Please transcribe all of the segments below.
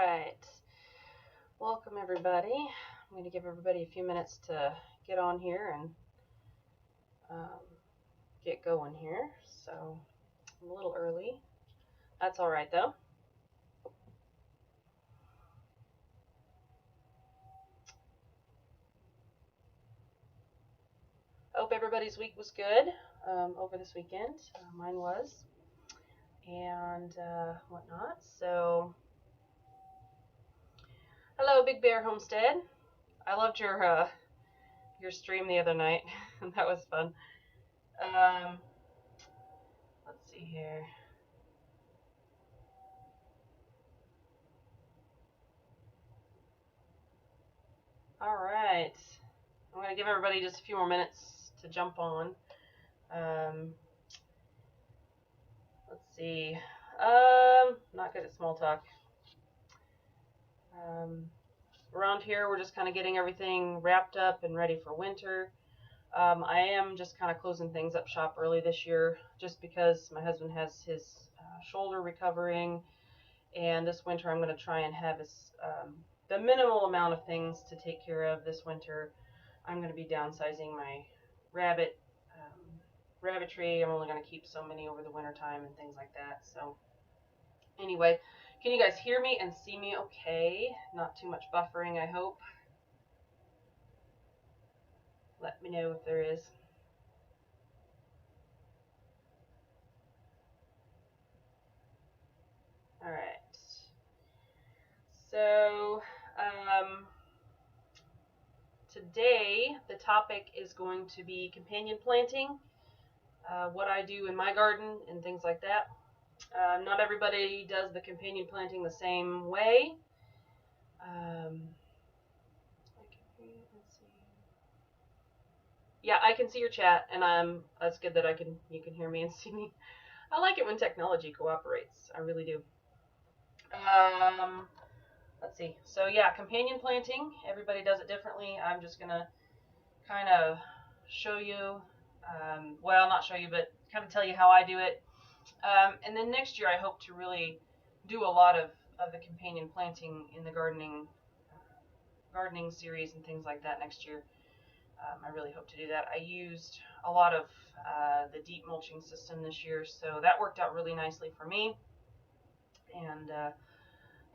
right. Welcome, everybody. I'm going to give everybody a few minutes to get on here and get going here. So I'm a little early. That's all right, though. Hope everybody's week was good over this weekend. Mine was. And whatnot. So, hello, Big Bear Homestead. I loved your stream the other night. That was fun. Let's see here. All right. I'm going to give everybody just a few more minutes to jump on. Let's see. Not good at small talk. Around here, we're just kind of getting everything wrapped up and ready for winter. I am just kind of closing things up shop early this year, just because my husband has his shoulder recovering, and this winter I'm going to try and have the minimal amount of things to take care of this winter. I'm going to be downsizing my rabbitry. I'm only going to keep so many over the winter time and things like that. So anyway, can you guys hear me and see me okay? Not too much buffering, I hope. Let me know if there is. All right. So today the topic is going to be companion planting, what I do in my garden and things like that. Not everybody does the companion planting the same way. Let's see. Yeah, I can see your chat, and that's good that you can hear me and see me. I like it when technology cooperates. I really do. Let's see. So yeah, companion planting. Everybody does it differently. I'm just gonna kind of show you. Well, not show you, but kind of tell you how I do it. And then next year, I hope to really do a lot of the companion planting in the gardening series and things like that next year. I really hope to do that. I used a lot of the deep mulching system this year, so that worked out really nicely for me. And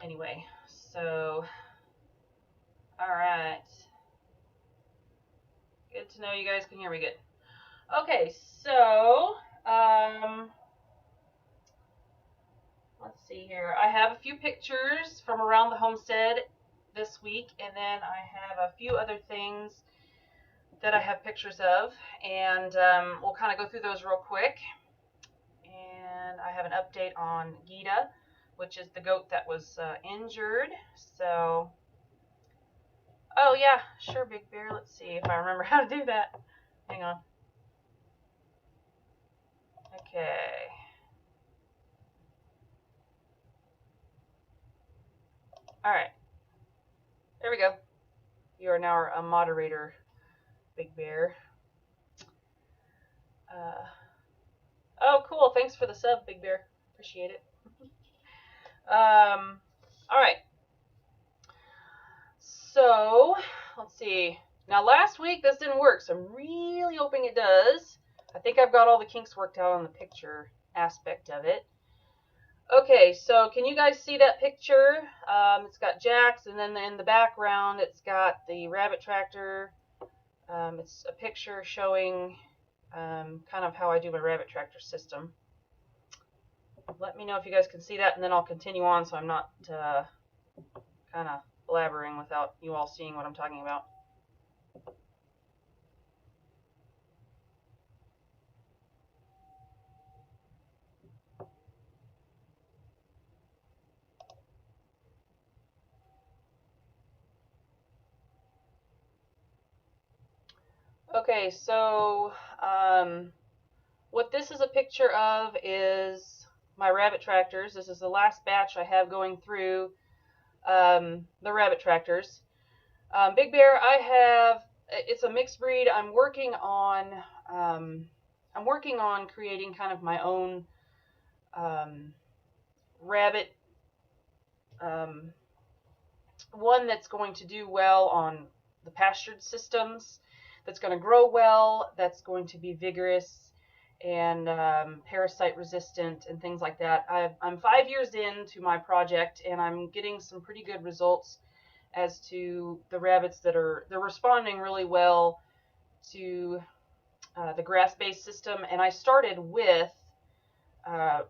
anyway, so all right. Good to know you guys can hear me good. Okay, so let's see here. I have a few pictures from around the homestead this week, and then I have a few other things that I have pictures of, and we'll kind of go through those real quick. And I have an update on Gita, which is the goat that was injured. So, oh yeah, sure, Big Bear. Let's see if I remember how to do that. Hang on. Okay. All right. There we go. You are now a moderator, Big Bear. Oh, cool. Thanks for the sub, Big Bear. Appreciate it. All right. So, let's see. Now, last week this didn't work, so I'm really hoping it does. I think I've got all the kinks worked out on the picture aspect of it. Okay, so can you guys see that picture? It's got Jax, and then in the background it's got the rabbit tractor. It's a picture showing kind of how I do my rabbit tractor system. Let me know if you guys can see that, and then I'll continue on so I'm not kind of blabbering without you all seeing what I'm talking about. Okay, so what this is a picture of is my rabbit tractors. This is the last batch I have going through the rabbit tractors. Big Bear, it's a mixed breed. I'm working on creating kind of my own rabbit one that's going to do well on the pastured systems, that's going to grow well, that's going to be vigorous and parasite resistant and things like that. I'm 5 years into my project, and I'm getting some pretty good results as to the rabbits they're responding really well to the grass-based system. And I started with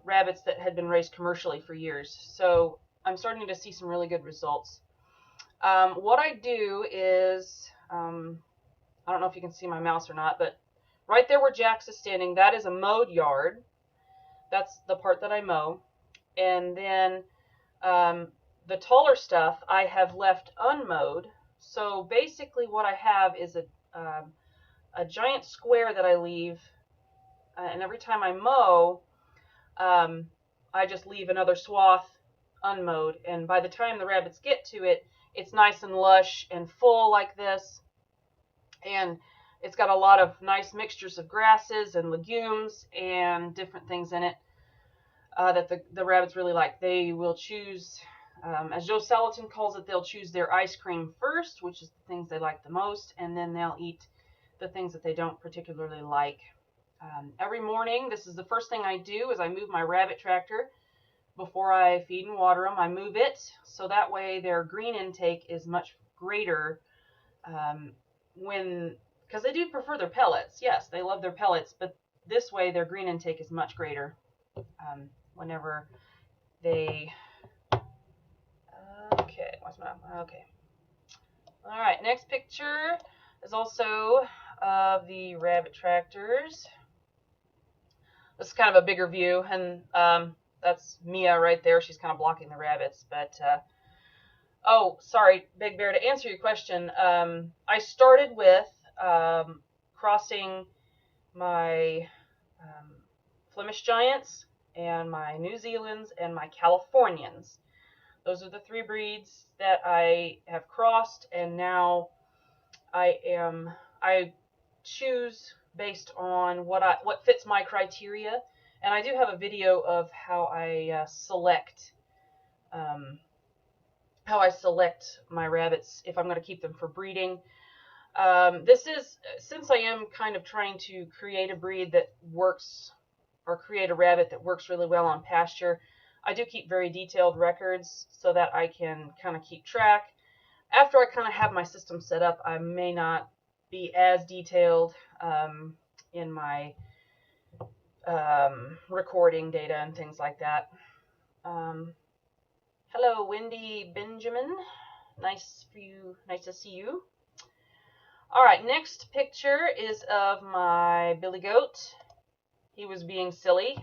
rabbits that had been raised commercially for years, so I'm starting to see some really good results. What I do is, I don't know if you can see my mouse or not, but right there where Jax is standing, that is a mowed yard. That's the part that I mow. And then the taller stuff I have left unmowed. So basically what I have is a giant square that I leave, and every time I mow, I just leave another swath unmowed. And by the time the rabbits get to it, it's nice and lush and full like this. And it's got a lot of nice mixtures of grasses and legumes and different things in it that the rabbits really like. They will choose, as Joe Salatin calls it, they'll choose their ice cream first, which is the things they like the most, and then they'll eat the things that they don't particularly like. Every morning, this is the first thing I do, is I move my rabbit tractor before I feed and water them. I move it so that way their green intake is much greater because they do prefer their pellets. Yes, they love their pellets, but this way their green intake is much greater whenever they... Okay, what's my... Okay. All right, next picture is also of the rabbit tractors. This is kind of a bigger view, and that's Mia right there. She's kind of blocking the rabbits, but... Oh, sorry, Big Bear, to answer your question, I started with crossing my Flemish Giants and my New Zealands and my Californians. Those are the 3 breeds that I have crossed, and now I choose based on what fits my criteria. And I do have a video of how I select my rabbits if I'm going to keep them for breeding. This is, since I am kind of trying to create a breed that works, or create a rabbit that works really well on pasture, I do keep very detailed records so that I can kind of keep track. After I kind of have my system set up, I may not be as detailed in my recording data and things like that. Hello, Wendy Benjamin. Nice to see you. All right, next picture is of my billy goat. He was being silly.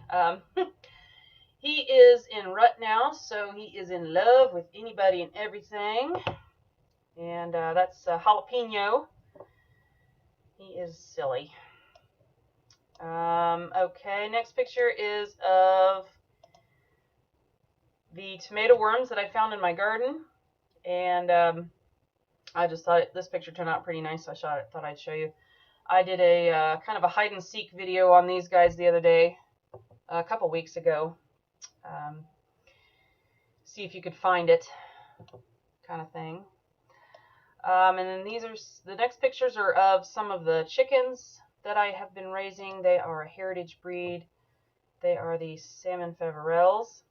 He is in rut now, so he is in love with anybody and everything. And that's Jalapeno. He is silly. Okay, next picture is of the tomato worms that I found in my garden. And I just thought this picture turned out pretty nice, so I thought I'd show you. I did a kind of a hide and seek video on these guys the other day, a couple weeks ago. See if you could find it, kind of thing. And then the next pictures are of some of the chickens that I have been raising. They are a heritage breed. They are the salmon faverolles.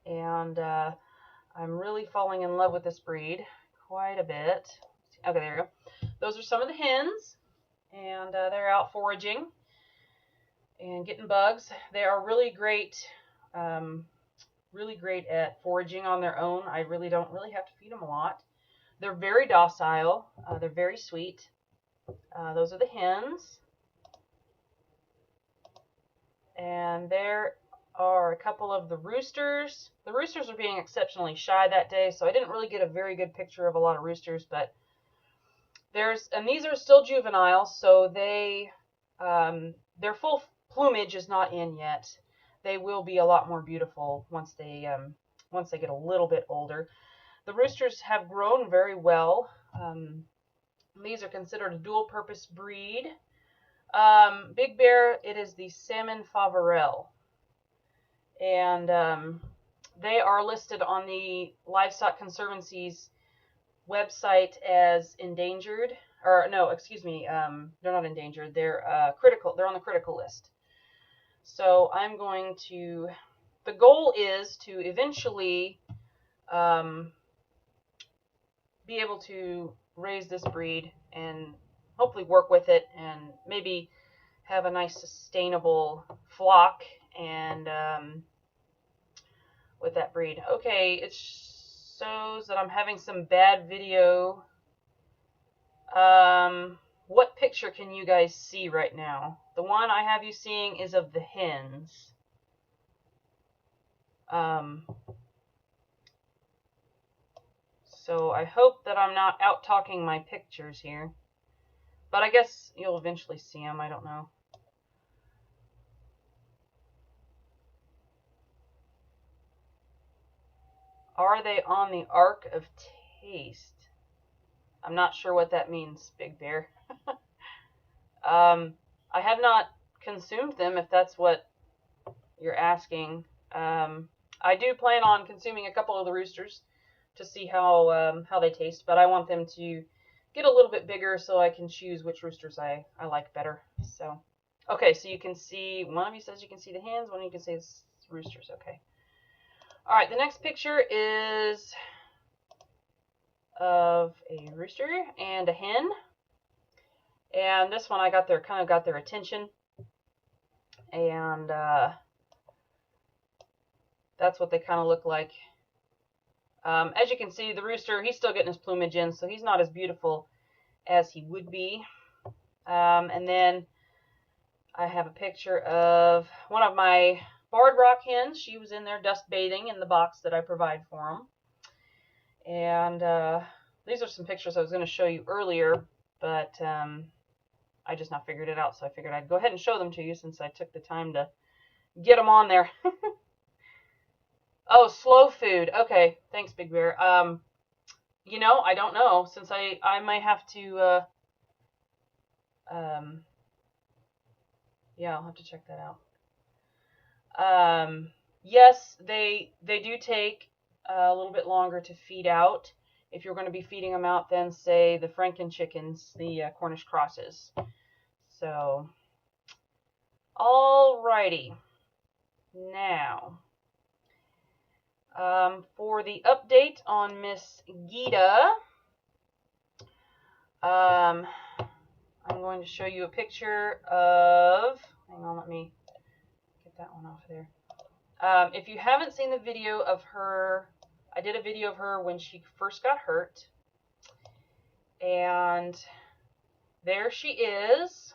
And I'm really falling in love with this breed quite a bit. Okay, there we go. Those are some of the hens, and they're out foraging and getting bugs. They are really great at foraging on their own. I don't really have to feed them a lot. They're very docile. They're very sweet. Those are the hens. And there are a couple of the roosters. The roosters are being exceptionally shy that day, so I didn't really get a very good picture of a lot of roosters, but and these are still juvenile, so their full plumage is not in yet. They will be a lot more beautiful once they get a little bit older. The roosters have grown very well. These are considered a dual-purpose breed. Big Bear, it is the salmon faverolles. And they are listed on the Livestock Conservancy's website as endangered, or no, excuse me, they're not endangered, they're critical, they're on the critical list. So I'm going to, the goal is to eventually be able to raise this breed and hopefully work with it and maybe have a nice sustainable flock and with that breed. Okay, it shows that I'm having some bad video. What picture can you guys see right now? The one I have you seeing is of the hens. So I hope that I'm not out talking my pictures here. But I guess you'll eventually see them, I don't know. Are they on the arc of taste? I'm not sure what that means, Big Bear. I have not consumed them, if that's what you're asking. I do plan on consuming a couple of the roosters to see how they taste, but I want them to get a little bit bigger so I can choose which roosters I like better. So, okay, so you can see, one of you says you can see the hens, one of you can see the roosters. Okay. All right, the next picture is of a rooster and a hen. And this one I got their, kind of got their attention. And that's what they kind of look like. As you can see, the rooster, he's still getting his plumage in, so he's not as beautiful as he would be. And then I have a picture of one of my barred rock hens. She was in there dust bathing in the box that I provide for them. And these are some pictures I was going to show you earlier, but I just now figured it out, so I figured I'd go ahead and show them to you since I took the time to get them on there. Oh, slow food. Okay, thanks, Big Bear. You know, I don't know, since I might have to, yeah, I'll have to check that out. Yes, they do take a little bit longer to feed out. If you're going to be feeding them out than, say, the Franken chickens, the Cornish crosses. So, alrighty. Now, for the update on Miss Gita, I'm going to show you a picture of, hang on, let me get that one off there. If you haven't seen the video of her, I did a video of her when she first got hurt. And there she is.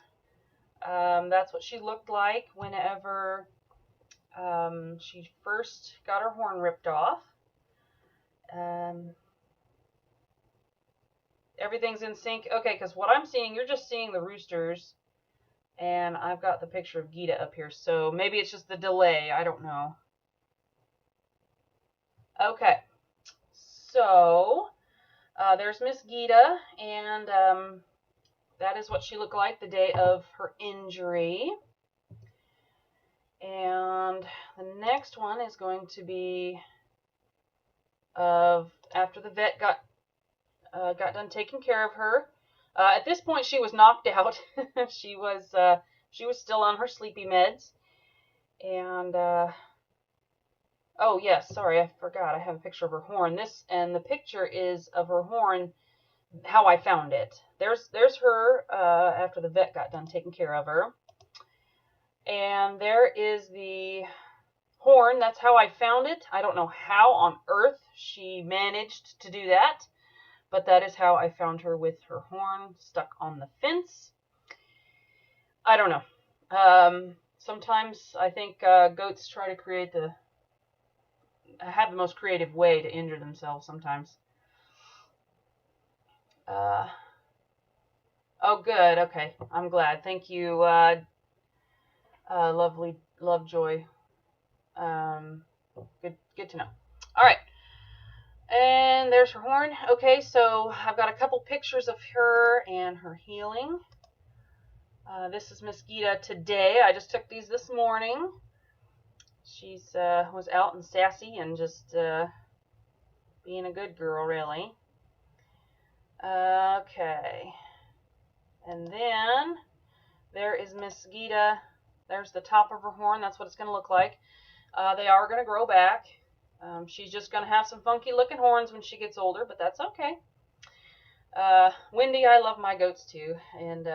That's what she looked like whenever she first got her horn ripped off. Everything's in sync. Okay, because what I'm seeing, you're just seeing the roosters. And I've got the picture of Gita up here. So maybe it's just the delay. I don't know. Okay. So, there's Miss Gita. And that is what she looked like the day of her injury. And the next one is going to be of after the vet got done taking care of her. At this point, she was knocked out. she was still on her sleepy meds. And oh yes, sorry, I forgot. I have a picture of her horn. The picture is of her horn. How I found it. There's her after the vet got done taking care of her. And there is the horn. That's how I found it. I don't know how on earth she managed to do that, but that is how I found her with her horn stuck on the fence. I don't know. Sometimes I think goats try to have the most creative way to injure themselves sometimes. Oh, good. Okay, I'm glad. Thank you, lovely Lovejoy. Good to know. All right, and there's her horn. Okay, so I've got a couple pictures of her and her healing. This is Miss Gita today. I just took these this morning. She's was out and sassy and just being a good girl, really. Okay. And then there is Miss Gita. There's the top of her horn. That's what it's going to look like. They are going to grow back. She's just going to have some funky looking horns when she gets older, but that's okay. Wendy, I love my goats too, and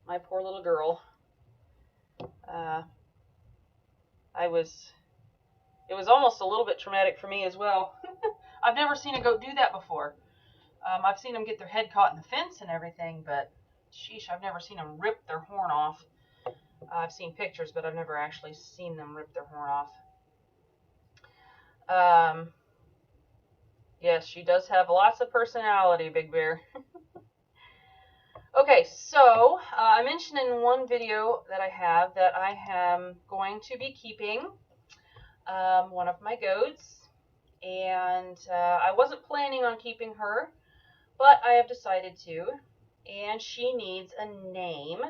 my poor little girl. It was almost a little bit traumatic for me as well. I've never seen a goat do that before. I've seen them get their head caught in the fence and everything, but sheesh, I've never seen them rip their horn off. I've seen pictures, but I've never actually seen them rip their horn off. Yes, she does have lots of personality, Big Bear. Okay, so I mentioned in one video that I have that I am going to be keeping one of my goats, and I wasn't planning on keeping her, but I have decided to, and she needs a name.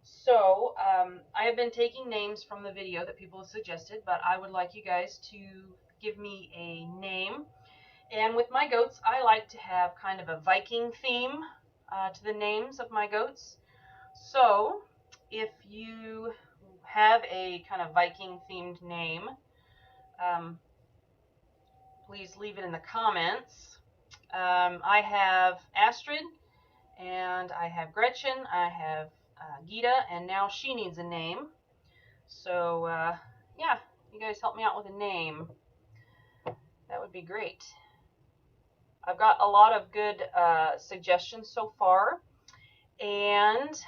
So I have been taking names from the video that people have suggested, but I would like you guys to give me a name. And with my goats, I like to have kind of a Viking theme to the names of my goats. So if you have a kind of Viking themed name, please leave it in the comments. I have Astrid, and I have Gretchen, I have Gita, and now she needs a name. So yeah, you guys help me out with a name. That would be great. I've got a lot of good suggestions so far, and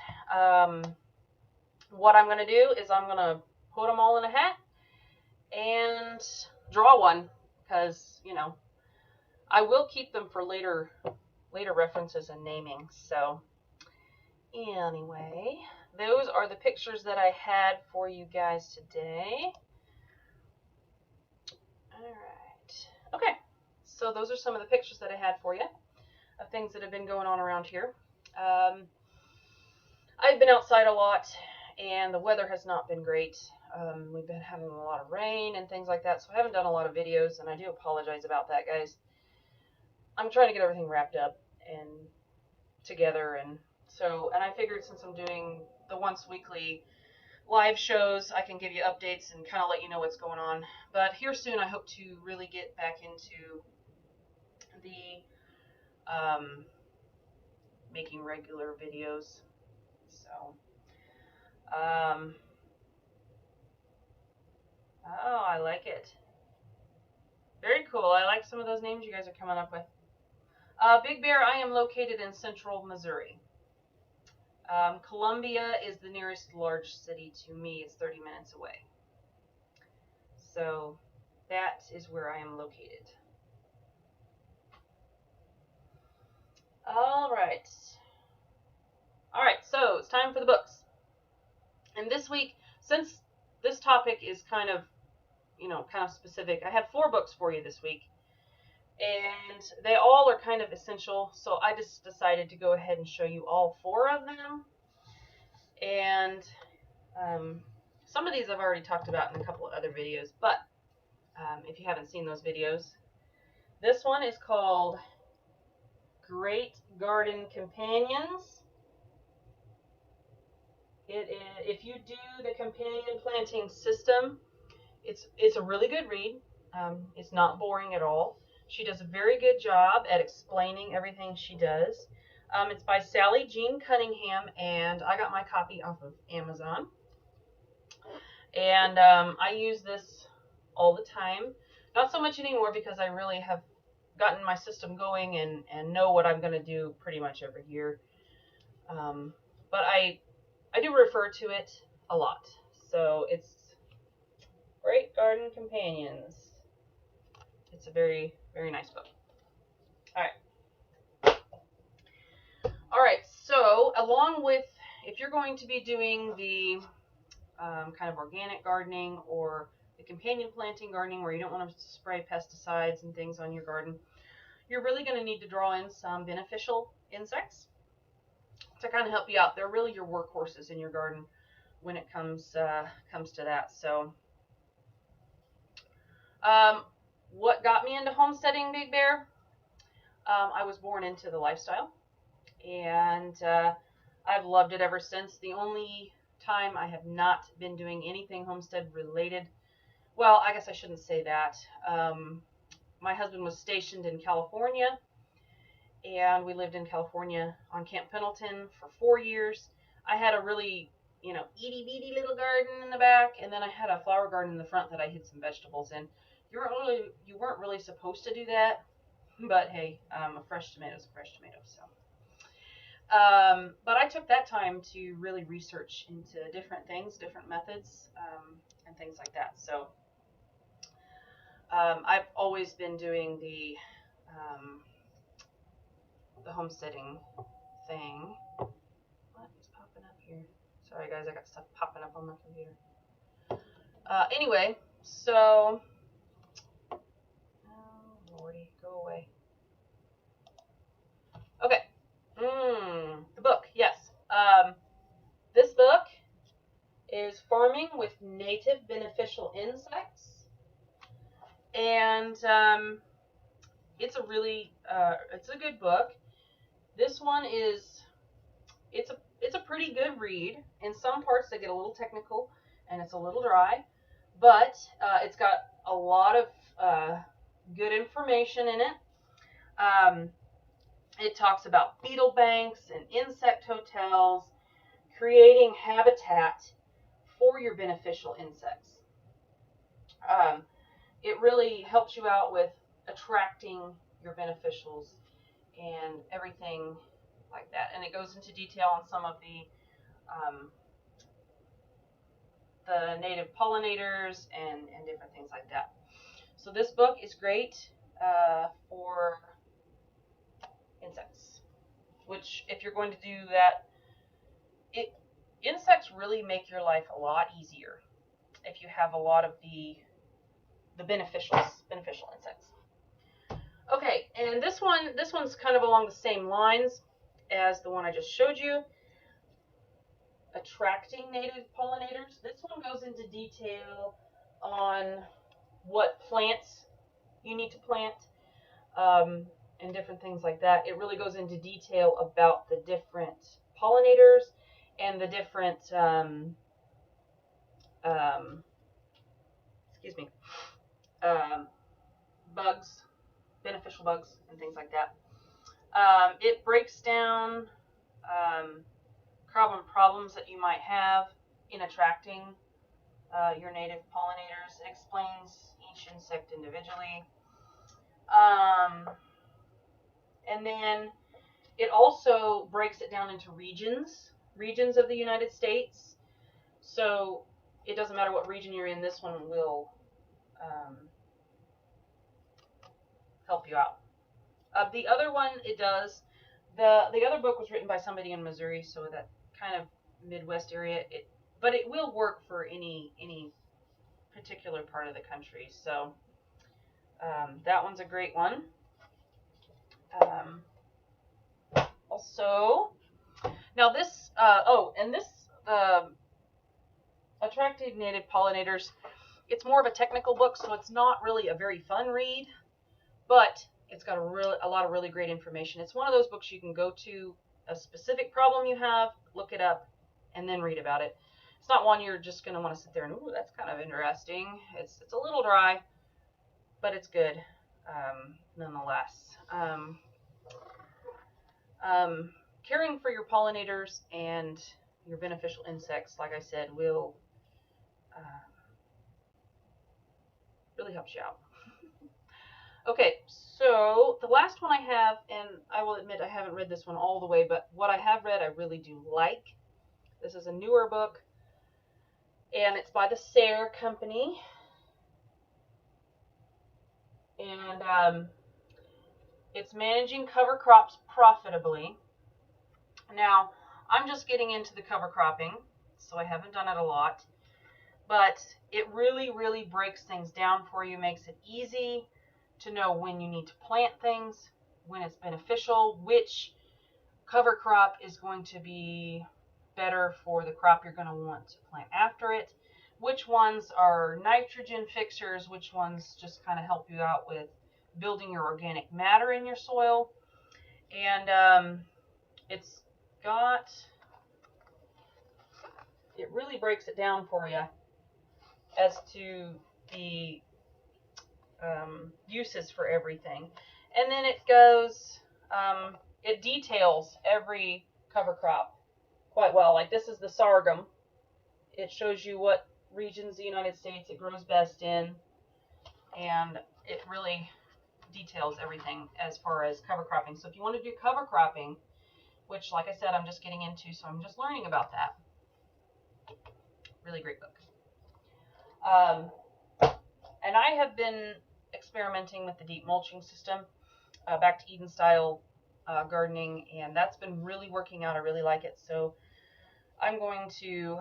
what I'm going to do is I'm going to put them all in a hat and draw one, because, you know, I will keep them for later references and naming. So anyway, those are the pictures that I had for you guys today. Alright, okay, so those are some of the pictures that I had for you of things that have been going on around here. I've been outside a lot, and the weather has not been great. We've been having a lot of rain and things like that, so I haven't done a lot of videos, and I do apologize about that, guys. I'm trying to get everything wrapped up and together, and I figured since I'm doing the once weekly live shows, I can give you updates and kind of let you know what's going on. But here soon, I hope to really get back into the making regular videos. So, oh, I like it. Very cool. I like some of those names you guys are coming up with. Big Bear, I am located in central Missouri. Columbia is the nearest large city to me. It's 30 minutes away. So that is where I am located. Alright, so it's time for the books. And this week, since this topic is kind of, you know, kind of specific, I have 4 books for you this week. And they all are kind of essential, so I just decided to go ahead and show you all 4 of them. And some of these I've already talked about in a couple of other videos, but if you haven't seen those videos, this one is called Great Garden Companions. It is, if you do the companion planting system, it's a really good read. It's not boring at all. She does a very good job at explaining everything she does. It's by Sally Jean Cunningham, and I got my copy off of Amazon. And I use this all the time. Not so much anymore because I really have gotten my system going and know what I'm going to do pretty much every year. But I do refer to it a lot. So it's Great Garden Companions. It's a very, very nice book. Alright, so along with, if you're going to be doing the kind of organic gardening or the companion planting gardening where you don't want to spray pesticides and things on your garden, you're really going to need to draw in some beneficial insects to kind of help you out. They're really your workhorses in your garden when it comes to that. So What got me into homesteading, Big Bear? I was born into the lifestyle, and I've loved it ever since. The only time I have not been doing anything homestead related, well, I guess I shouldn't say that. My husband was stationed in California, and we lived in California on Camp Pendleton for 4 years. I had a really, itty bitty little garden in the back, and then I had a flower garden in the front that I hid some vegetables in. You weren't really supposed to do that, but hey, a fresh tomato is a fresh tomato. So, but I took that time to really research into different things, different methods, and things like that. So, I've always been doing the homesteading thing. What is popping up here? Sorry guys, I got stuff popping up on my computer. Anyway, so, oh lordy, go away. Okay, the book, yes. This book is Farming with Native Beneficial Insects, and it's a really, it's a good book. This one is, it's a pretty good read. In some parts they get a little technical and it's a little dry, but it's got a lot of good information in it. It talks about beetle banks and insect hotels, creating habitat for your beneficial insects. It really helps you out with attracting your beneficials and everything like that. And it goes into detail on some of the native pollinators and different things like that. So this book is great for insects, which if you're going to do that, insects really make your life a lot easier if you have a lot of the beneficial insects. Okay, and this one's kind of along the same lines as the one I just showed you. Attracting native pollinators. This one goes into detail on what plants you need to plant and different things like that. It really goes into detail about the different pollinators and the different bugs, beneficial bugs, and things like that. It breaks down common problems that you might have in attracting your native pollinators. It explains each insect individually. And then it also breaks it down into regions of the United States. So it doesn't matter what region you're in, this one will help you out. The other one, it does. The other book was written by somebody in Missouri, so that kind of Midwest area. But it will work for any particular part of the country. So that one's a great one. Also, now this, Attracting Native Pollinators, it's more of a technical book, so it's not really a very fun read, but it's got a lot of really great information. It's one of those books you can go to a specific problem you have, look it up, and then read about it. It's not one you're just going to want to sit there and, ooh, that's kind of interesting. It's a little dry, but it's good nonetheless. Caring for your pollinators and your beneficial insects, like I said, will really help you out. Okay, so the last one I have, and I will admit I haven't read this one all the way, but what I have read I really do like. This is a newer book, and it's by the Sayre Company. And it's Managing Cover Crops Profitably. Now, I'm just getting into the cover cropping, so I haven't done it a lot. But it really, really breaks things down for you, makes it easy to know when you need to plant things, when it's beneficial, which cover crop is going to be better for the crop you're going to want to plant after it, which ones are nitrogen fixers, which ones just kind of help you out with building your organic matter in your soil. And it's got, it really breaks it down for you as to the uses for everything. And then it goes, it details every cover crop quite well. Like this is the sorghum. It shows you what regions of the United States it grows best in, and it really details everything as far as cover cropping. So if you want to do cover cropping, which like I said, I'm just getting into, so I'm just learning about that. Really great book. And I have been experimenting with the deep mulching system, back to Eden style gardening, and that's been really working out. I really like it. So I'm going to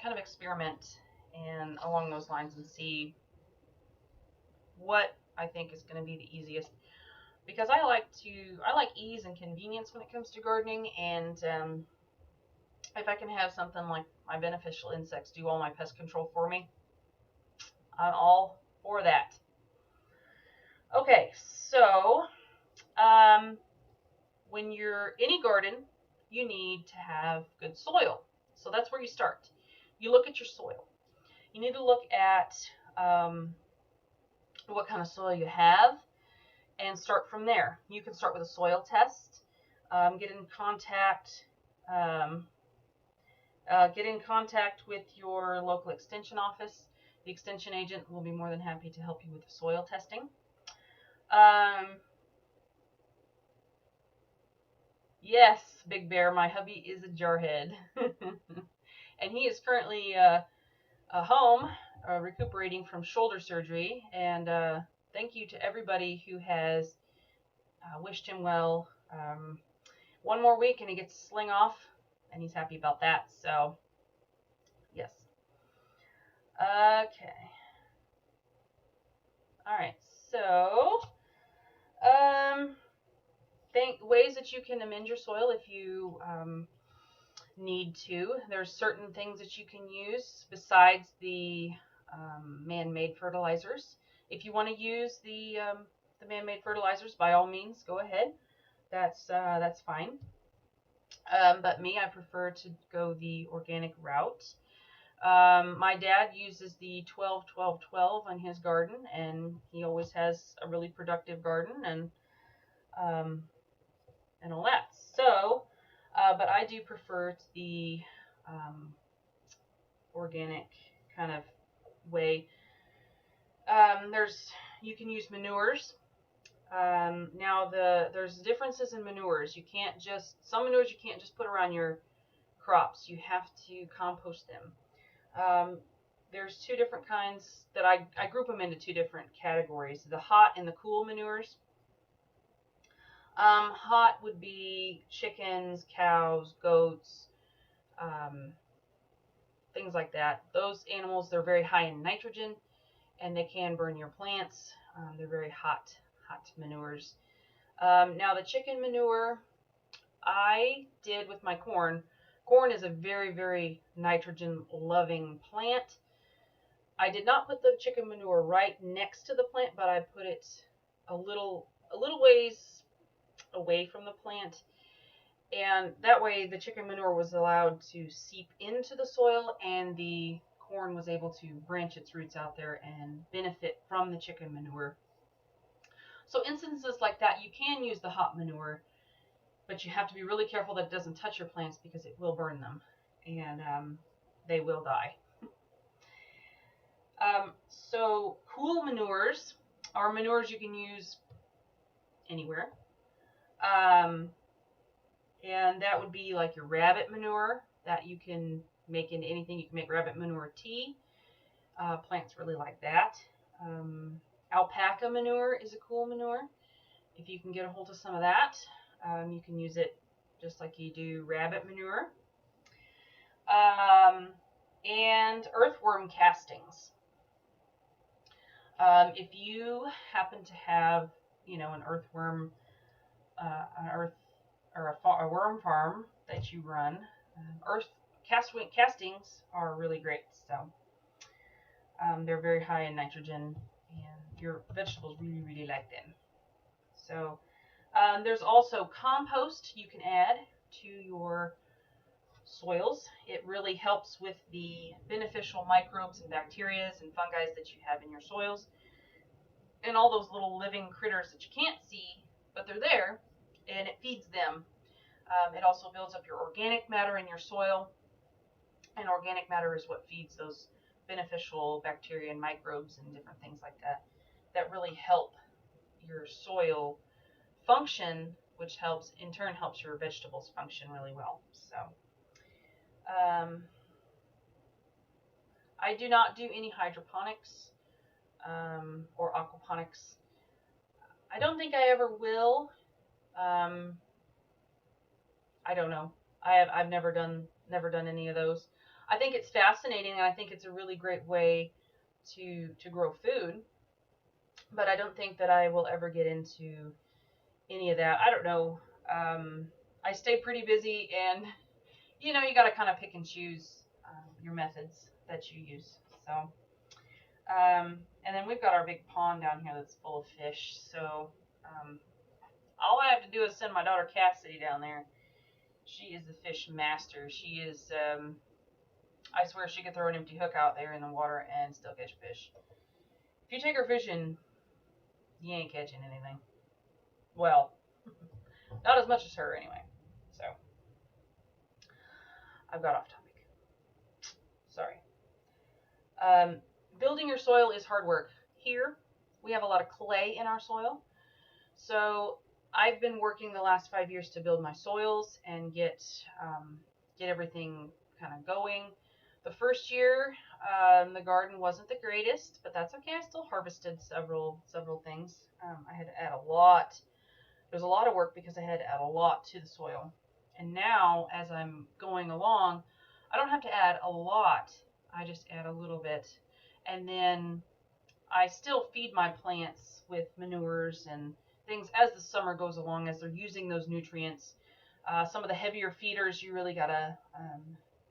kind of experiment and along those lines and see what I think is going to be the easiest, because I like ease and convenience when it comes to gardening, and if I can have something like my beneficial insects do all my pest control for me, I'm all for that. Okay, so when you're any garden, you need to have good soil. So that's where you start. You look at your soil. You need to look at what kind of soil you have and start from there. You can start with a soil test. Get in contact with your local extension office. The extension agent will be more than happy to help you with the soil testing. Yes, Big Bear, my hubby is a jarhead. And he is currently home recuperating from shoulder surgery. And thank you to everybody who has wished him well. One more week and he gets to sling off, and he's happy about that. So, yes. Okay. All right. So, ways that you can amend your soil if you need to. There's certain things that you can use besides the man-made fertilizers. If you want to use the man-made fertilizers, by all means, go ahead. That's fine. But me, I prefer to go the organic route. My dad uses the 12-12-12 on his garden, and he always has a really productive garden and all that. So, but I do prefer the organic kind of way. You can use manures. Now there's differences in manures. Some manures you can't just put around your crops. You have to compost them. There's two different kinds that I group them into two different categories: the hot and the cool manures. Hot would be chickens, cows, goats, things like that. Those animals, they're very high in nitrogen, and they can burn your plants. They're very hot manures. Now the chicken manure I did with my corn. Corn is a very, very nitrogen loving plant. I did not put the chicken manure right next to the plant, but I put it a little ways away from the plant, and that way the chicken manure was allowed to seep into the soil, and the corn was able to branch its roots out there and benefit from the chicken manure. So instances like that, you can use the hot manure, but you have to be really careful that it doesn't touch your plants, because it will burn them, and they will die. So cool manures are manures you can use anywhere. And that would be like your rabbit manure that you can make into anything. You can make rabbit manure tea. Plants really like that. Alpaca manure is a cool manure. If you can get a hold of some of that, you can use it just like you do rabbit manure. And earthworm castings. If you happen to have, an earthworm, a worm farm that you run, castings are really great. So they're very high in nitrogen, and your vegetables really, really like them. So there's also compost you can add to your soils. It really helps with the beneficial microbes and bacteria and fungi that you have in your soils, and all those little living critters that you can't see, but they're there, and it feeds them. It also builds up your organic matter in your soil, and organic matter is what feeds those beneficial bacteria and microbes and different things like that, that really help your soil function, which helps, in turn, helps your vegetables function really well. So I do not do any hydroponics or aquaponics. I don't think I ever will. I don't know. I've never done any of those. I think it's fascinating, and I think it's a really great way to grow food. But I don't think that I will ever get into any of that. I don't know. I stay pretty busy, and you know, you got to kind of pick and choose your methods that you use. So, and then we've got our big pond down here that's full of fish. So, all I have to do is send my daughter Cassidy down there. She is the fish master. She is, I swear she could throw an empty hook out there in the water and still catch fish. If you take her fishing, you ain't catching anything. Well, not as much as her anyway. So, I've got off topic. Sorry. Building your soil is hard work. Here, we have a lot of clay in our soil. So, I've been working the last 5 years to build my soils and get everything kind of going. The first year, the garden wasn't the greatest, but that's okay. I still harvested several things. I had to add a lot. There was a lot of work because I had to add a lot to the soil. And now, as I'm going along, I don't have to add a lot. I just add a little bit. And then I still feed my plants with manures and things as the summer goes along, as they're using those nutrients. Some of the heavier feeders, you really gotta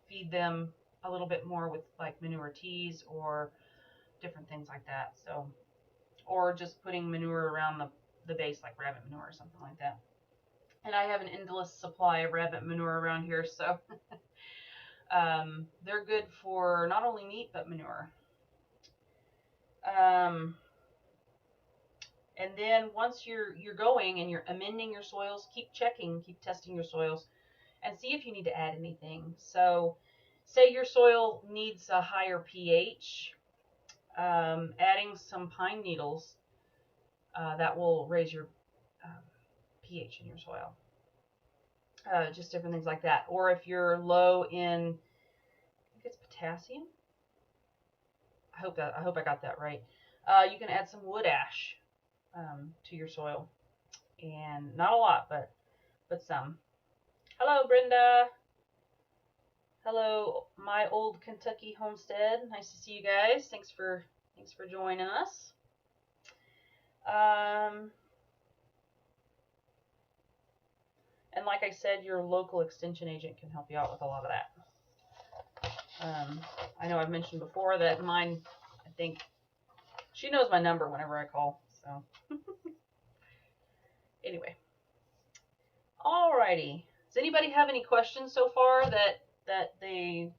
feed them a little bit more with like manure teas or different things like that. So, or just putting manure around the base, like rabbit manure or something like that. And I have an endless supply of rabbit manure around here, so they're good for not only meat but manure. And then once you're going and you're amending your soils, keep checking, keep testing your soils, and see if you need to add anything. So, say your soil needs a higher pH, adding some pine needles that will raise your pH in your soil. Just different things like that. Or if you're low in, I think it's potassium. I hope I got that right. You can add some wood ash to your soil, and not a lot, but some. Hello, Brenda. Hello, my old Kentucky homestead. Nice to see you guys. Thanks for joining us. And like I said, your local extension agent can help you out with a lot of that. I know I've mentioned before that mine, I think, she knows my number whenever I call, so. Anyway. Alrighty. Does anybody have any questions so far that they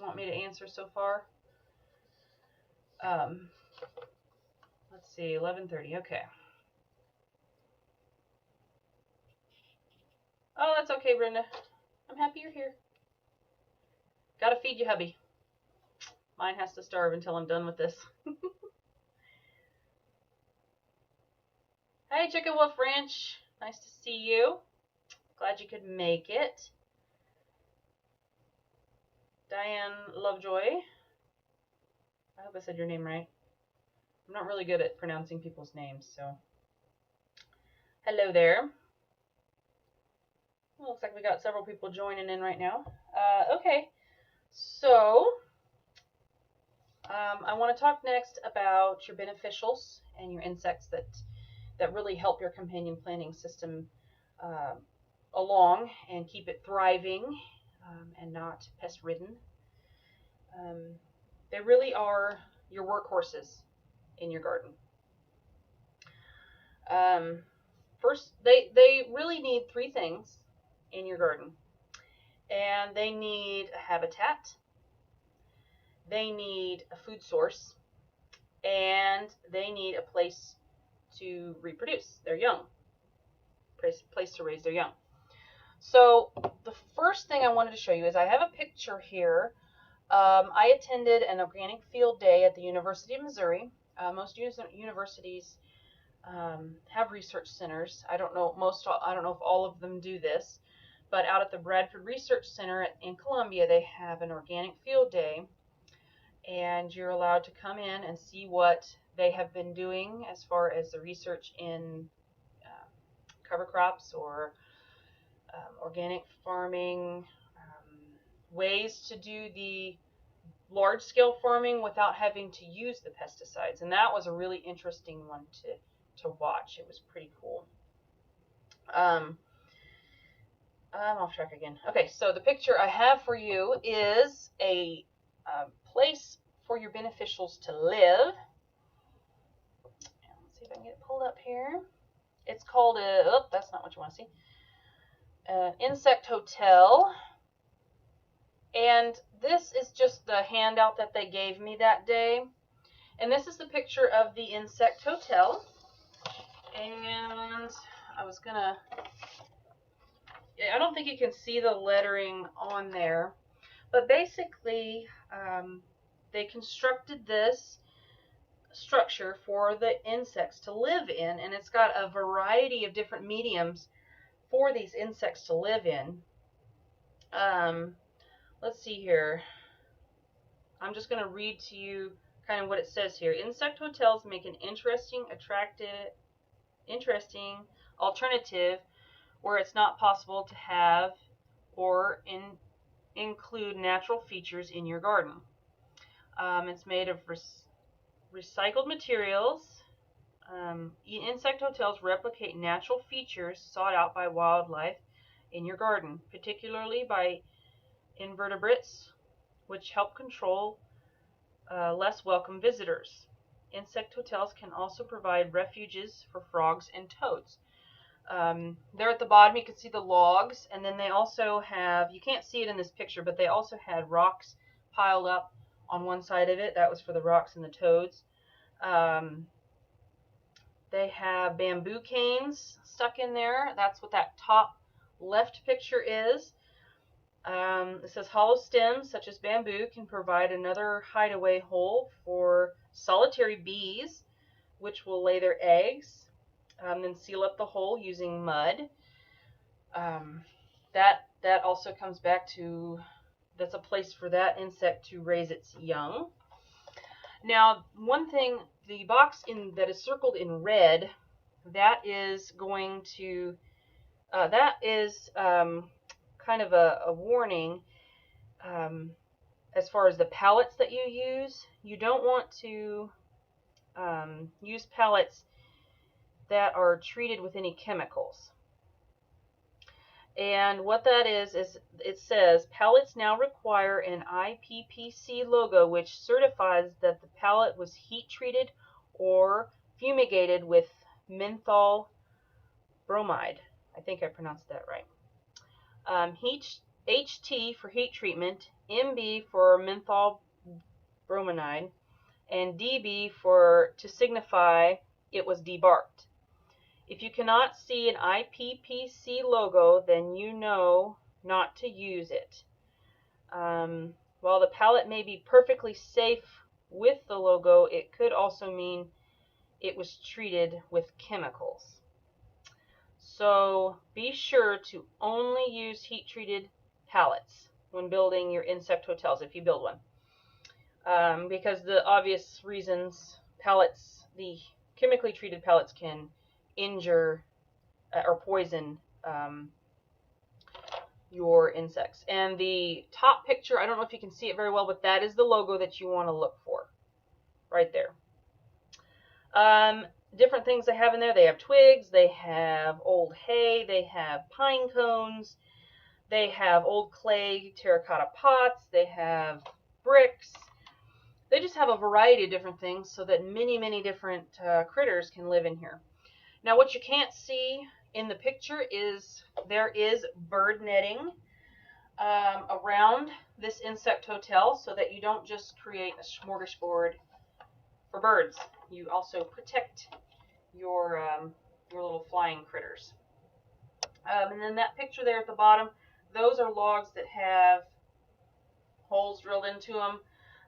want me to answer so far? Let's see, 11:30, okay. Oh, that's okay, Brenda. I'm happy you're here. Gotta feed you, hubby. Mine has to starve until I'm done with this. Hey, Chicken Wolf Ranch. Nice to see you. Glad you could make it. Diane Lovejoy. I hope I said your name right. I'm not really good at pronouncing people's names, so. Hello there. Well, looks like we got several people joining in right now. Okay, so I want to talk next about your beneficials and your insects that really help your companion planting system along and keep it thriving. and not pest-ridden. They really are your workhorses in your garden. First, they really need three things in your garden. And they need a habitat, they need a food source, and they need a place to reproduce their young, place to raise their young. So the first thing I wanted to show you is I have a picture here. I attended an organic field day at the University of Missouri. Most universities have research centers. I don't know if all of them do this, but out at the Bradford Research Center in Columbia, they have an organic field day, and you're allowed to come in and see what they have been doing as far as the research in cover crops or organic farming, ways to do the large-scale farming without having to use the pesticides. And that was a really interesting one to watch. It was pretty cool. I'm off track again. Okay, so the picture I have for you is a place for your beneficials to live. Let's see if I can get it pulled up here. It's called that's not what you want to see. Insect Hotel. And this is just the handout that they gave me that day. And this is the picture of the Insect Hotel. And I don't think you can see the lettering on there, but basically they constructed this structure for the insects to live in, and it's got a variety of different mediums for these insects to live in. Let's see here. I'm just going to read to you kind of what it says here. Insect hotels make an interesting alternative where it's not possible to have or include natural features in your garden. It's made of recycled materials. Insect hotels replicate natural features sought out by wildlife in your garden, particularly by invertebrates, which help control less welcome visitors. Insect hotels can also provide refuges for frogs and toads. There at the bottom you can see the logs, and then they also have, you can't see it in this picture, but they also had rocks piled up on one side of it. That was for the rocks and the toads. They have bamboo canes stuck in there. That's what that top left picture is. It says hollow stems such as bamboo can provide another hideaway hole for solitary bees, which will lay their eggs, then seal up the hole using mud. That also comes back to, that's a place for that insect to raise its young. Now, one thing, the box that is circled in red, that is going to, that is kind of a warning as far as the pellets that you use. You don't want to use pellets that are treated with any chemicals. And what that is it says pellets now require an IPPC logo which certifies that the pellet was heat treated or fumigated with menthol bromide. I think I pronounced that right. HT for heat treatment, MB for menthol bromide, and DB to signify it was debarked. If you cannot see an IPPC logo, then you know not to use it. While the pellet may be perfectly safe with the logo, it could also mean it was treated with chemicals. So be sure to only use heat-treated pellets when building your insect hotels, if you build one. Because the obvious reasons, the chemically treated pellets can injure or poison your insects. And the top picture, I don't know if you can see it very well, but that is the logo that you want to look for right there. Different things they have in there. They have twigs, they have old hay, they have pine cones, They have old clay terracotta pots. They have bricks. They just have a variety of different things so that many, many different critters can live in here. Now, what you can't see in the picture is there is bird netting around this insect hotel so that you don't just create a smorgasbord for birds. You also protect your little flying critters. And then that picture there at the bottom, those are logs that have holes drilled into them.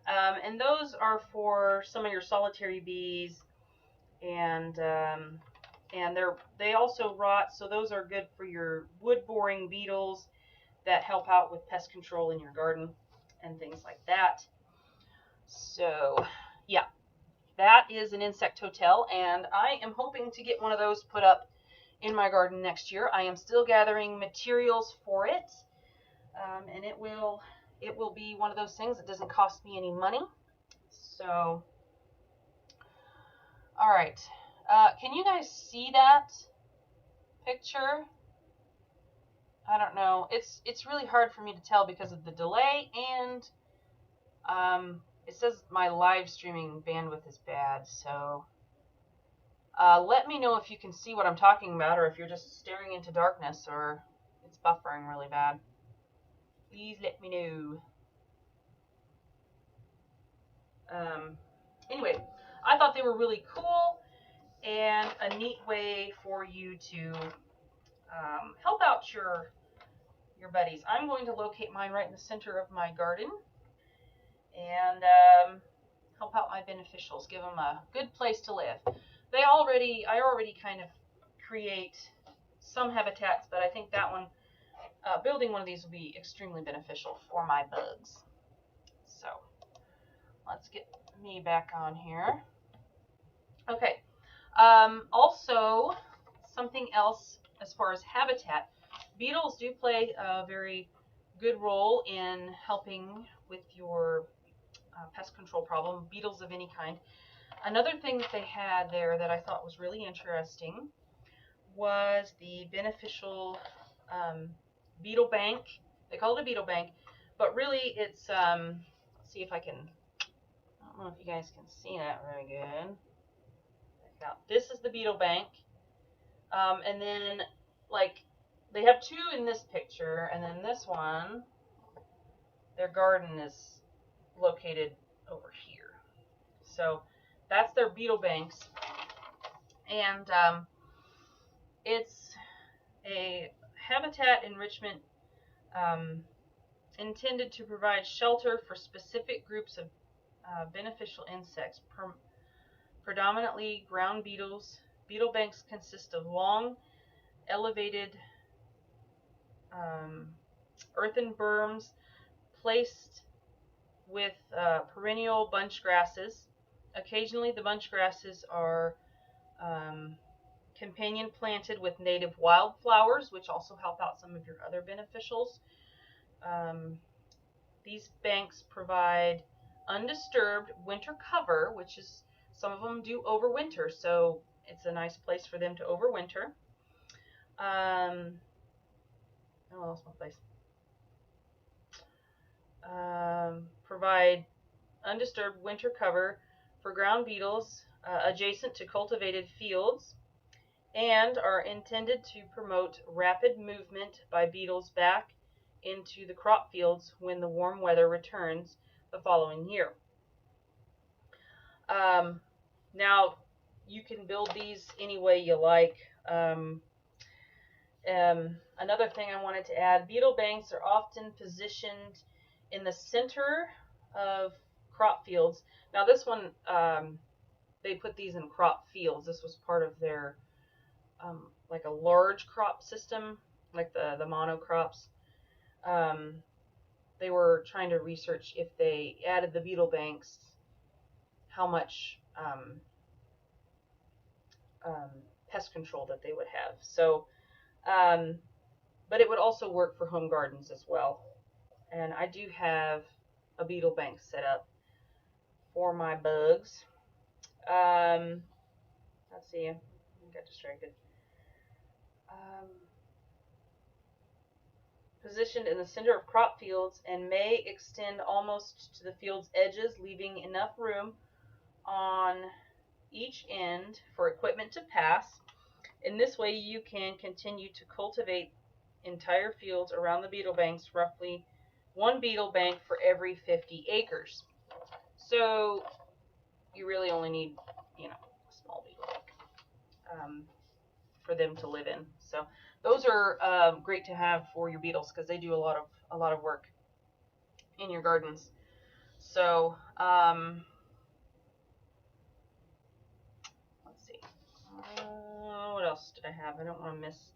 And those are for some of your solitary bees, and they also rot, so those are good for your wood boring beetles that help out with pest control in your garden and things like that. So yeah, that is an insect hotel, and I am hoping to get one of those put up in my garden next year. I am still gathering materials for it, and it will be one of those things that doesn't cost me any money. So, all right, can you guys see that picture? I don't know. It's really hard for me to tell because of the delay, and it says my live streaming bandwidth is bad. So, let me know if you can see what I'm talking about, or if you're just staring into darkness, or it's buffering really bad. Please let me know. Anyway, I thought they were really cool and a neat way for you to help out your buddies. I'm going to locate mine right in the center of my garden and help out my beneficials, give them a good place to live. I already kind of create some habitats, but I think that one, building one of these will be extremely beneficial for my bugs. So let's get me back on here. Okay. Also, something else as far as habitat, beetles do play a very good role in helping with your pest control problem, beetles of any kind. Another thing that they had there that I thought was really interesting was the beneficial beetle bank. They call it a beetle bank, but really it's, let's see if I can, I don't know if you guys can see that very good. Now, this is the beetle bank, and then, like, they have two in this picture, and then this one, their garden is located over here. So that's their beetle banks, and it's a habitat enrichment intended to provide shelter for specific groups of beneficial insects, predominantly ground beetles. Beetle banks consist of long, elevated earthen berms placed with perennial bunch grasses. Occasionally, the bunch grasses are companion planted with native wildflowers, which also help out some of your other beneficials. These banks provide undisturbed winter cover, which is, some of them do overwinter, so it's a nice place for them to overwinter. Oh, I lost my place. Provide undisturbed winter cover for ground beetles adjacent to cultivated fields, and are intended to promote rapid movement by beetles back into the crop fields when the warm weather returns the following year. Now, you can build these any way you like. Another thing I wanted to add, beetle banks are often positioned in the center of crop fields. Now this one, they put these in crop fields. This was part of their, like a large crop system, like the monocrops. They were trying to research if they added the beetle banks, how much pest control that they would have. So, but it would also work for home gardens as well. And I do have a beetle bank set up for my bugs. Let's see, I got distracted. positioned in the center of crop fields and may extend almost to the field's edges, leaving enough room on each end for equipment to pass. In this way, you can continue to cultivate entire fields around the beetle banks, roughly one beetle bank for every 50 acres. So you really only need, a small beetle bank for them to live in. So those are great to have for your beetles because they do a lot of work in your gardens. So let's see. What else did I have? I don't want to miss.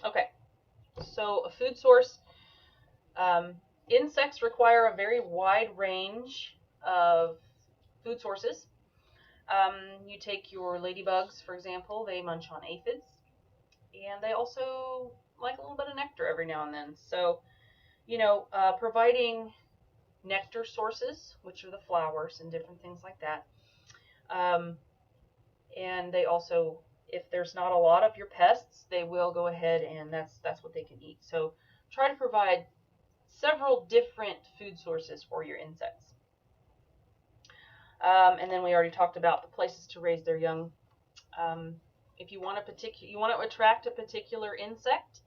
Okay, so a food source. Insects require a very wide range of food sources. You take your ladybugs, for example, they munch on aphids, and they also like a little bit of nectar every now and then. So, providing nectar sources, which are the flowers and different things like that. And they also, if there's not a lot of your pests, they will go ahead and that's what they can eat. So try to provide several different food sources for your insects. And then we already talked about the places to raise their young. If you want to attract a particular insect,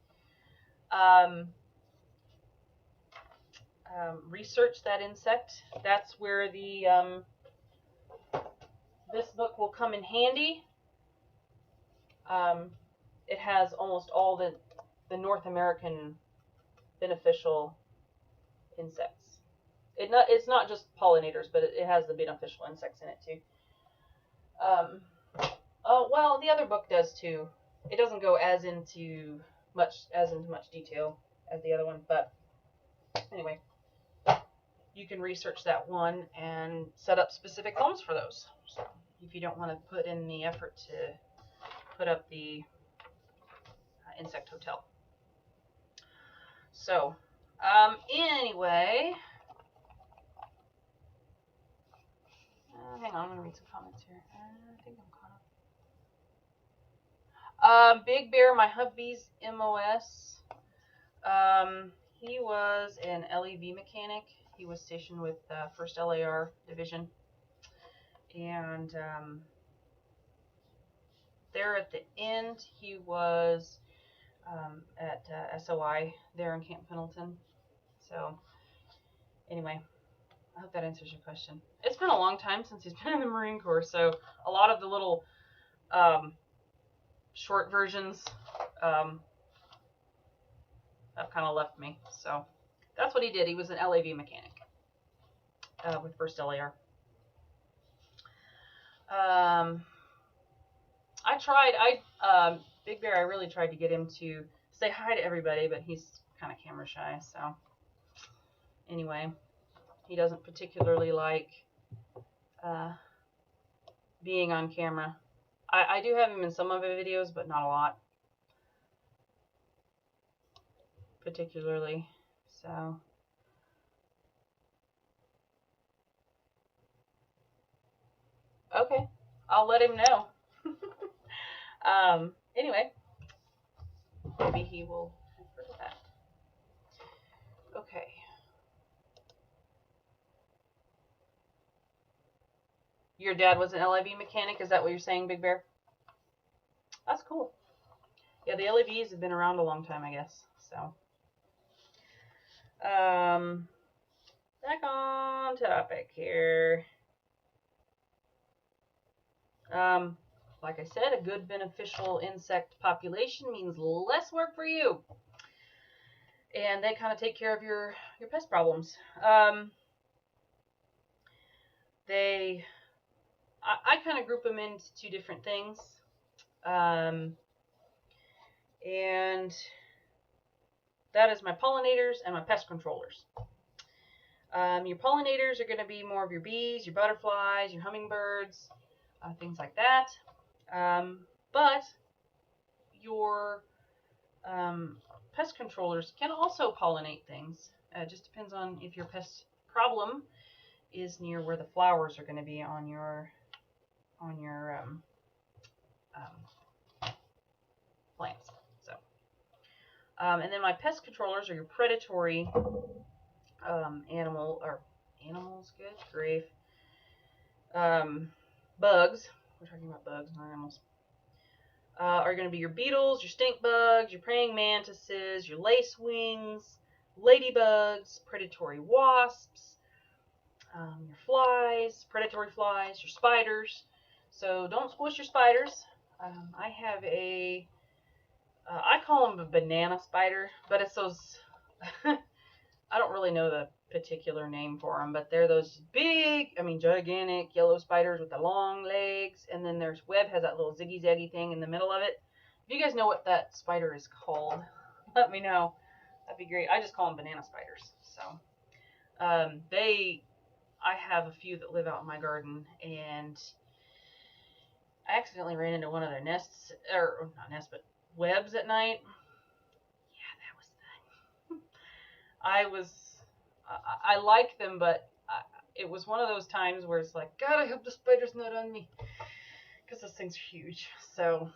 research that insect. That's where this book will come in handy. It has almost all the North American beneficial insects. It's not just pollinators, but it has the beneficial insects in it too. Well, the other book does too. It doesn't go as into much detail as the other one, but anyway, you can research that one and set up specific homes for those. So if you don't want to put in the effort to put up the insect hotel. So, anyway, hang on, I'm going to read some comments here. I think I'm caught up. Big Bear, my hubby's MOS. He was an LEV mechanic. He was stationed with 1st LAR Division. And there at the end, he was at SOI there in Camp Pendleton. So, anyway, I hope that answers your question. It's been a long time since he's been in the Marine Corps, so a lot of the little short versions have kind of left me. So, that's what he did. He was an LAV mechanic with 1st LAR. Big Bear, I really tried to get him to say hi to everybody, but he's kind of camera shy, so anyway, he doesn't particularly like being on camera. I do have him in some of the videos, but not a lot, particularly, so. Okay, I'll let him know. Anyway, maybe he will refer to that. Okay. Your dad was an LIV mechanic? Is that what you're saying, Big Bear? That's cool. Yeah, the LIVs have been around a long time, I guess. So, back on topic here. Like I said, a good beneficial insect population means less work for you. And they kind of take care of your pest problems. I kind of group them into two different things. And that is my pollinators and my pest controllers. Your pollinators are going to be more of your bees, your butterflies, your hummingbirds, things like that. But your pest controllers can also pollinate things. It just depends on if your pest problem is near where the flowers are going to be on your plants. So, and then my pest controllers are your predatory animals. Good grief. Bugs. We're talking about bugs, not animals. Are going to be your beetles, your stink bugs, your praying mantises, your lacewings, ladybugs, predatory wasps, your flies, predatory flies, your spiders. So don't squish your spiders. I have I call them a banana spider, but it's those, I don't really know the particular name for them, but they're those big, gigantic yellow spiders with the long legs, and then their web has that little ziggy-zaggy thing in the middle of it. If you guys know what that spider is called, let me know. That'd be great. I just call them banana spiders. So, I have a few that live out in my garden, and I accidentally ran into one of their nests, or not nests, but webs at night. Yeah, that was fun. I like them, but it was one of those times where it's like, God, I hope the spider's not on me, because those things are huge. So,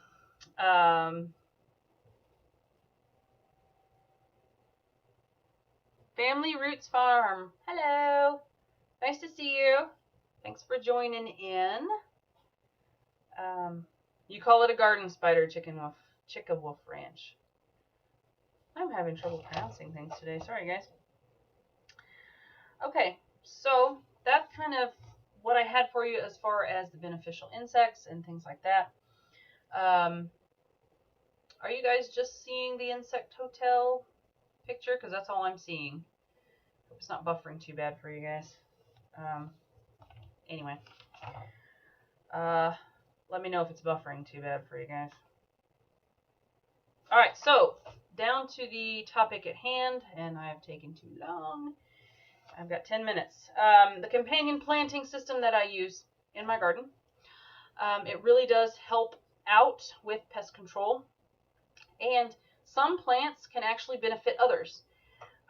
Family Roots Farm. Hello. Nice to see you. Thanks for joining in. You call it a garden spider, Chicka Wolf Ranch. I'm having trouble pronouncing things today. Sorry, guys. Okay, so that's kind of what I had for you as far as the beneficial insects and things like that. Are you guys just seeing the insect hotel picture? Because that's all I'm seeing. Hope it's not buffering too bad for you guys. Anyway. Let me know if it's buffering too bad for you guys. Alright, so down to the topic at hand, and I have taken too long. I've got 10 minutes. The companion planting system that I use in my garden, it really does help out with pest control, and some plants can actually benefit others.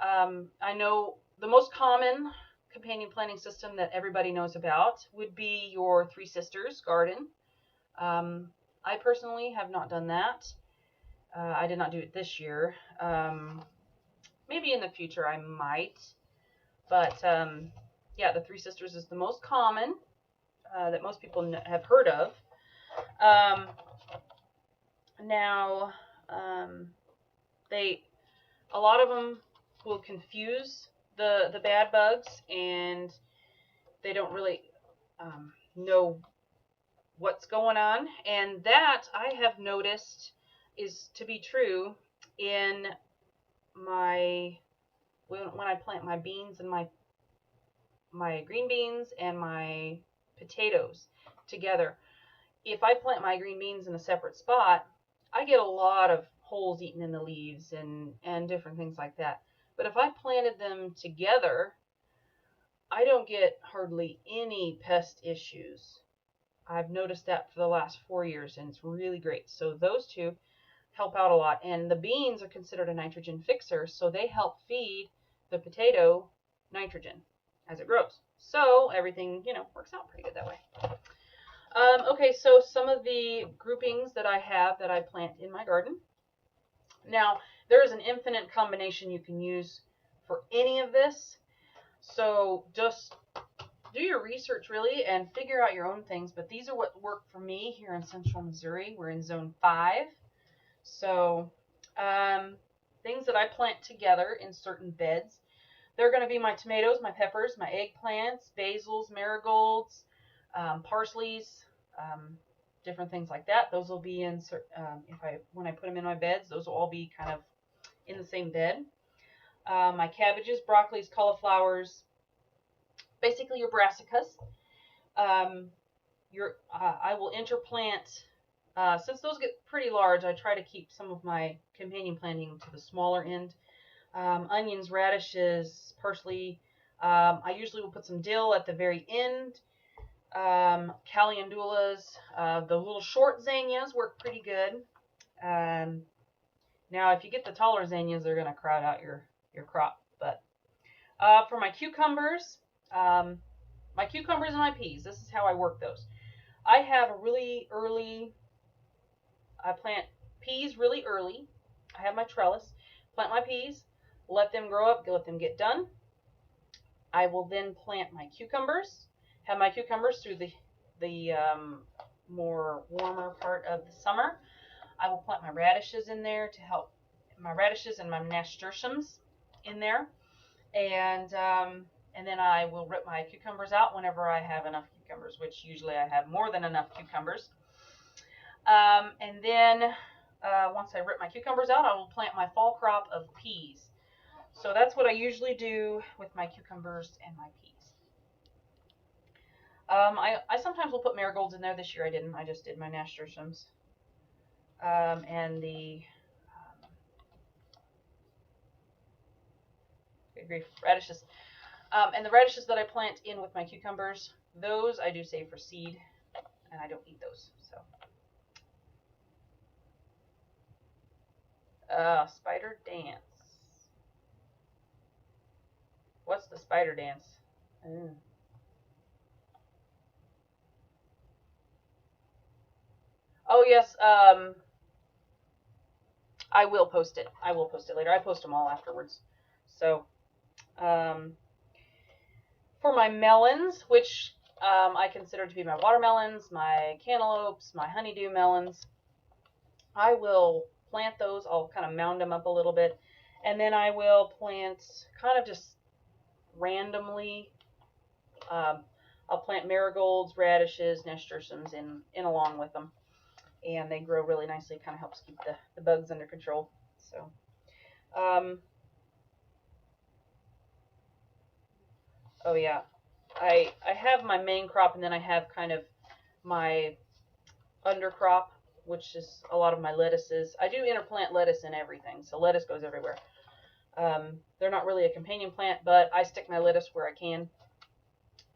I know the most common companion planting system that everybody knows about would be your Three Sisters garden. I personally have not done that. I did not do it this year. Maybe in the future I might. But, yeah, the Three Sisters is the most common that most people have heard of. Now, a lot of them will confuse the bad bugs, and they don't really know what's going on. And that, I have noticed, is to be true in when I plant my beans and my green beans and my potatoes together. If I plant my green beans in a separate spot, I get a lot of holes eaten in the leaves and different things like that. But if I planted them together, I don't get hardly any pest issues. I've noticed that for the last 4 years, and it's really great. So those two help out a lot. And the beans are considered a nitrogen fixer, so they help feed the potato nitrogen as it grows. So everything, works out pretty good that way. Okay, so some of the groupings that I have that I plant in my garden. Now, there is an infinite combination you can use for any of this. So just do your research, really, and figure out your own things. But these are what work for me here in central Missouri. We're in zone 5. So things that I plant together in certain beds. They're going to be my tomatoes, my peppers, my eggplants, basils, marigolds, parsleys, different things like that. Those will be in when I put them in my beds. Those will all be kind of in the same bed. My cabbages, broccolis, cauliflowers, basically your brassicas. I will interplant. Since those get pretty large, I try to keep some of my companion planting to the smaller end. Onions, radishes, parsley. I usually will put some dill at the very end. Calendulas. The little short zinnias work pretty good. Now, if you get the taller zinnias, they're going to crowd out your crop. But for my cucumbers and my peas, this is how I work those. I have a really early I plant peas really early. I have my trellis. Plant my peas, let them grow up, let them get done. I will then plant my cucumbers. Have my cucumbers through the more warmer part of the summer. I will plant my radishes in there to help, my radishes and my nasturtiums in there, and then I will rip my cucumbers out whenever I have enough cucumbers, which usually I have more than enough cucumbers. And then once I rip my cucumbers out, I will plant my fall crop of peas. So that's what I usually do with my cucumbers and my peas. I sometimes will put marigolds in there. This year I didn't. I just did my nasturtiums. And the good grief, radishes. And the radishes that I plant in with my cucumbers, those I do save for seed, and I don't eat those. So, spider dance. What's the spider dance? Oh yes, I will post it. I will post it later. I post them all afterwards. So, for my melons, which I consider to be my watermelons, my cantaloupes, my honeydew melons, I will plant those. I'll kind of mound them up a little bit, and then I will plant kind of just randomly. I'll plant marigolds, radishes, nasturtiums in along with them, and they grow really nicely. Kind of helps keep the bugs under control. So, oh yeah, I have my main crop, and then I have kind of my undercrop, which is a lot of my lettuces. I do interplant lettuce in everything, so lettuce goes everywhere. They're not really a companion plant, but I stick my lettuce where I can,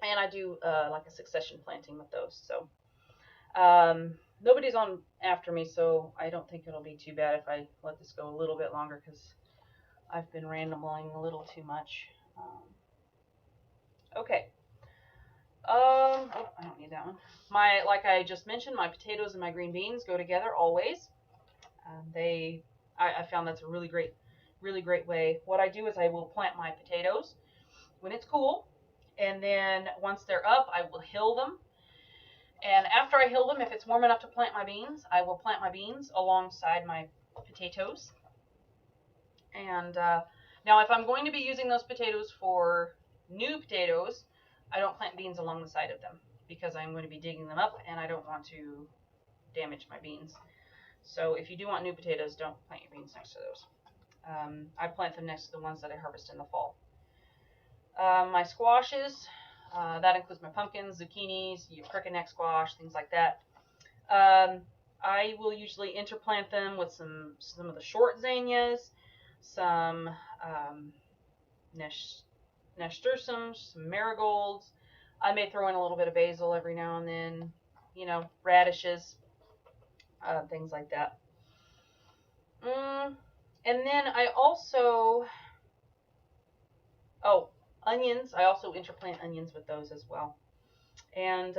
and I do like a succession planting with those. So nobody's on after me, so I don't think it'll be too bad if I let this go a little bit longer, because I've been rambling a little too much. Okay. Oh, I don't need that one. Like I just mentioned, my potatoes and my green beans go together always. I found that's a really great way. What I do is I will plant my potatoes when it's cool, and then once they're up, I will hill them. And after I hill them, if it's warm enough to plant my beans, I will plant my beans alongside my potatoes. And now, if I'm going to be using those potatoes for new potatoes, I don't plant beans along the side of them, because I'm going to be digging them up, and I don't want to damage my beans. So if you do want new potatoes, don't plant your beans next to those. I plant them next to the ones that I harvest in the fall. My squashes, that includes my pumpkins, zucchinis, crooked neck squash, things like that. I will usually interplant them with some of the short zinnias, some nasturtiums, some marigolds. I may throw in a little bit of basil every now and then, radishes, things like that. And then I also, onions. I also interplant onions with those as well. And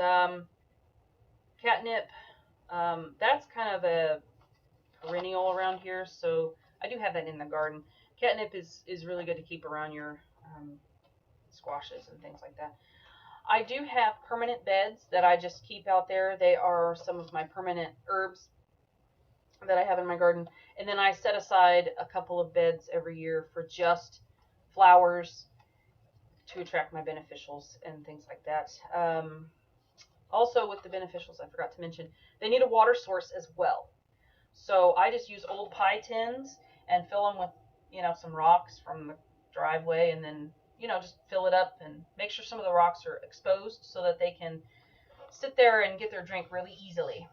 catnip, that's kind of a perennial around here, so I do have that in the garden. Catnip is really good to keep around your squashes and things like that. I do have permanent beds that I just keep out there. They are some of my permanent herbs that I have in my garden. And then I set aside a couple of beds every year for just flowers to attract my beneficials and things like that. Also, with the beneficials, I forgot to mention, they need a water source as well. So I just use old pie tins and fill them with, some rocks from the driveway, and then, just fill it up and make sure some of the rocks are exposed so that they can sit there and get their drink really easily.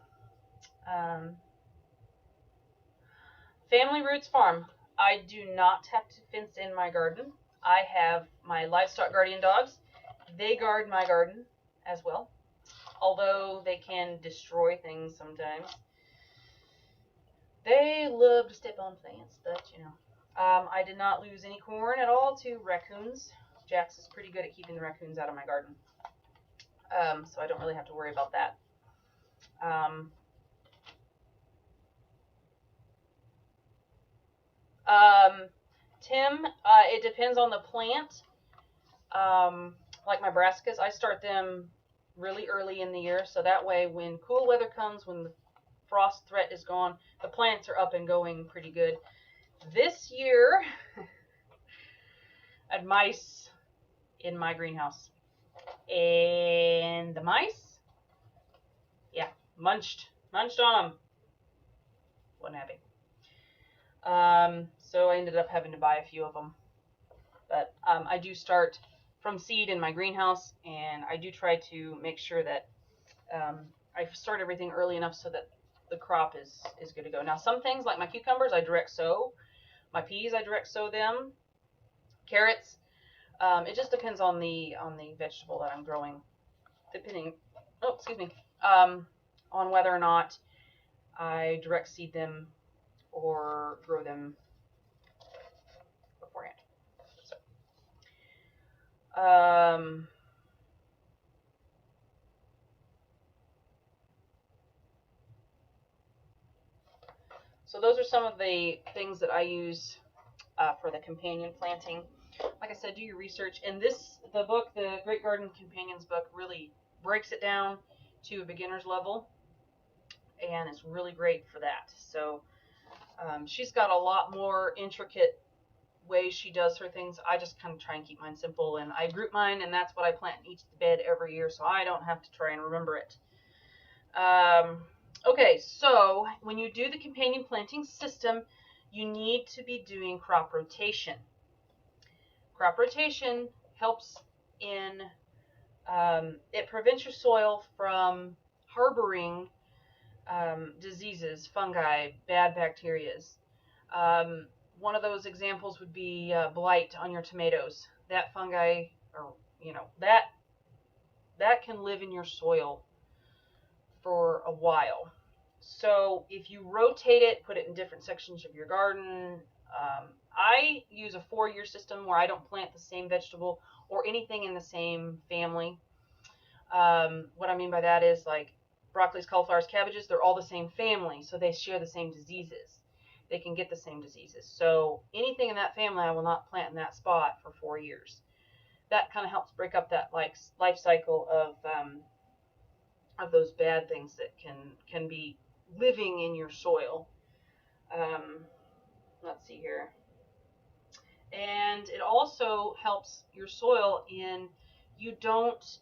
Family Roots Farm. I do not have to fence in my garden. I have my livestock guardian dogs. They guard my garden as well, although they can destroy things sometimes. They love to step on plants, but I did not lose any corn at all to raccoons. Jax is pretty good at keeping the raccoons out of my garden, so I don't really have to worry about that. Tim, it depends on the plant. Like my brassicas, I start them really early in the year, so that way when cool weather comes, when the frost threat is gone, the plants are up and going pretty good. This year, I had mice in my greenhouse, and the mice, yeah, munched on them. Wasn't happy. So I ended up having to buy a few of them. But I do start from seed in my greenhouse, and I do try to make sure that I start everything early enough so that the crop is good to go. Now, some things like my cucumbers, I direct sow. My peas, I direct sow them. Carrots, it just depends on the vegetable that I'm growing, depending. Oh, excuse me. On whether or not I direct seed them or grow them beforehand. So those are some of the things that I use for the companion planting. Like I said, do your research. And the book, the Great Garden Companions book, really breaks it down to a beginner's level, and it's really great for that. So she's got a lot more intricate ways she does her things. I just kind of try and keep mine simple, and I group mine, and that's what I plant in each bed every year, so I don't have to try and remember it. Okay, so when you do the companion planting system, you need to be doing crop rotation. Crop rotation helps in, it prevents your soil from harboring diseases, fungi, bad bacterias. One of those examples would be blight on your tomatoes. That fungi, or that can live in your soil for a while. So if you rotate it, put it in different sections of your garden. I use a 4-year system where I don't plant the same vegetable or anything in the same family. What I mean by that is, like, broccolis, cauliflowers, cabbages, they're all the same family, so they share the same diseases. They can get the same diseases. So anything in that family I will not plant in that spot for 4 years. That kind of helps break up that life cycle of those bad things that can be living in your soil. Let's see here. And it also helps your soil in, you don't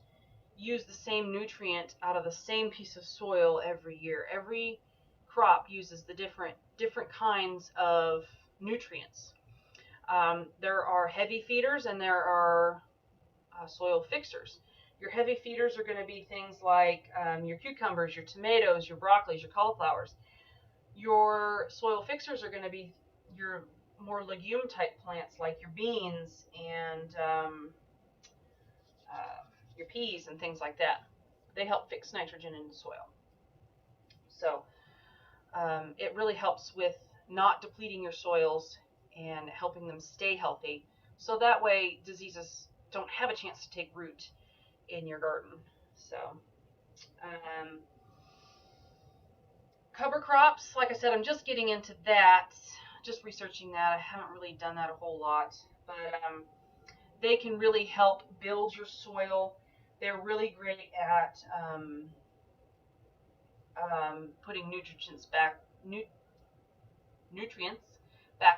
use the same nutrient out of the same piece of soil every year. Every crop uses the different kinds of nutrients. There are heavy feeders and there are soil fixers. Your heavy feeders are going to be things like your cucumbers, your tomatoes, your broccolis, your cauliflowers. Your soil fixers are going to be your more legume type plants like your beans and your peas and things like that. They help fix nitrogen in the soil. So it really helps with not depleting your soils and helping them stay healthy. So that way diseases don't have a chance to take root in your garden. So cover crops, like I said, I'm just getting into that, just researching that. I haven't really done that a whole lot, but they can really help build your soil. They're really great at putting nutrients back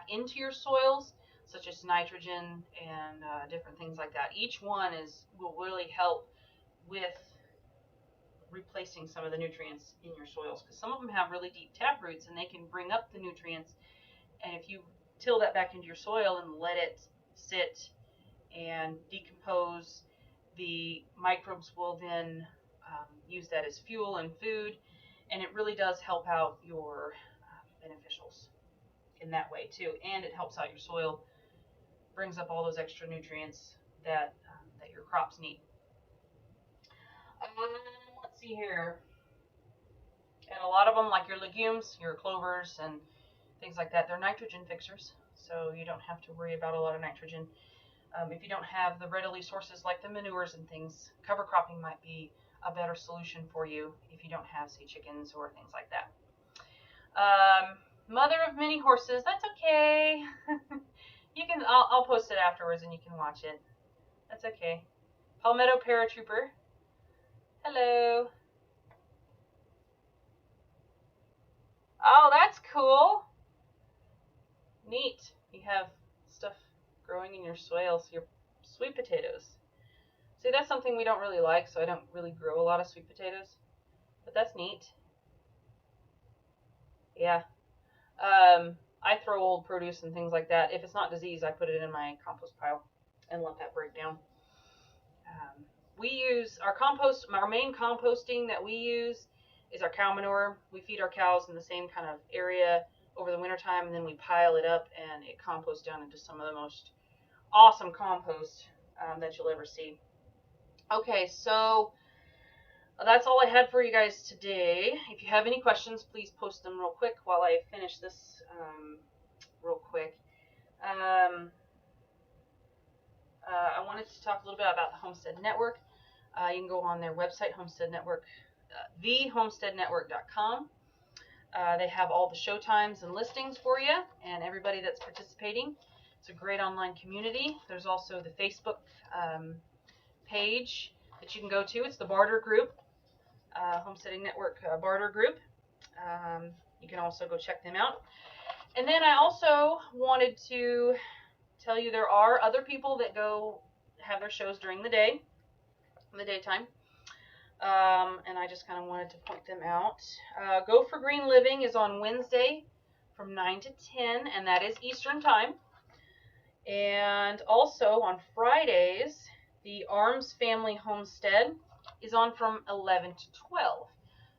into your soils, such as nitrogen and different things like that. Each one will really help with replacing some of the nutrients in your soils, because some of them have really deep tap roots and they can bring up the nutrients, and if you till that back into your soil and let it sit and decompose, the microbes will then use that as fuel and food, and it really does help out your beneficials in that way too, and it helps out your soil, brings up all those extra nutrients that your crops need. Let's see here. And a lot of them, like your legumes, your clovers and things like that, they're nitrogen fixers, so you don't have to worry about a lot of nitrogen. If you don't have the readily sources like the manures and things, cover cropping might be a better solution for you if you don't have, say, chickens or things like that. Mother of many horses. That's okay. You can. I'll post it afterwards, and you can watch it. That's okay. Palmetto Paratrooper. Hello. Oh, that's cool. Neat. You have stuff growing in your soils, your sweet potatoes. See, that's something we don't really like, so I don't really grow a lot of sweet potatoes. But that's neat. Yeah. I throw old produce and things like that. If it's not diseased, I put it in my compost pile and let that break down. We use our compost, our main composting that we use is our cow manure. We feed our cows in the same kind of area over the wintertime, and then we pile it up and it composts down into some of the most awesome compost that you'll ever see. Okay, so that's all I had for you guys today. If you have any questions, please post them real quick while I finish this real quick. I wanted to talk a little bit about the Homestead Network. You can go on their website, Homestead Network, thehomesteadnetwork.com. They have all the show times and listings for you and everybody that's participating. It's a great online community. There's also the Facebook page that you can go to. It's the barter group, Homesteading Network barter group. You can also go check them out. And then I also wanted to tell you there are other people that go have their shows during the day, in the daytime. And I just kind of wanted to point them out. Go for Green Living is on Wednesday from 9 to 10, and that is Eastern Time. And also on Fridays, the Arms Family Homestead is on from 11 to 12.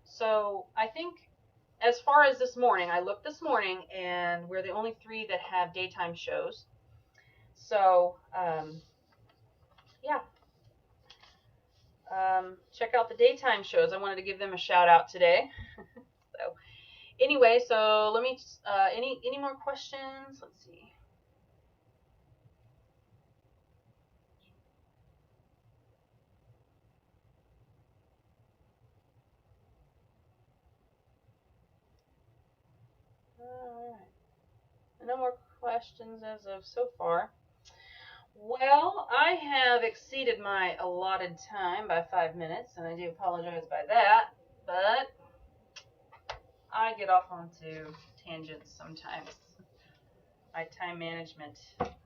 So I think as far as this morning, I looked this morning, and we're the only 3 that have daytime shows. So, yeah. Check out the daytime shows. I wanted to give them a shout out today. So, anyway, so let me, any more questions? Let's see. Alright. No more questions as of so far. Well, I have exceeded my allotted time by 5 minutes, and I do apologize by that, but I get off onto tangents sometimes. My time management,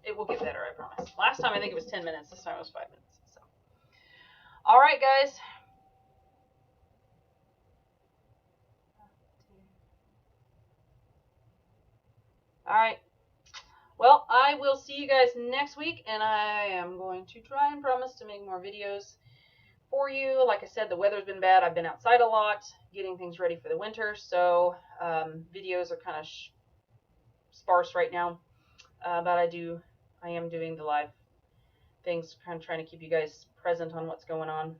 it will get better, I promise. Last time I think it was 10 minutes, this time it was 5 minutes. So, all right, guys. All right. Well, I will see you guys next week, and I am going to try and promise to make more videos for you. Like I said, the weather's been bad. I've been outside a lot, getting things ready for the winter, so videos are kind of sparse right now. But I am doing the live things, kind of trying to keep you guys present on what's going on.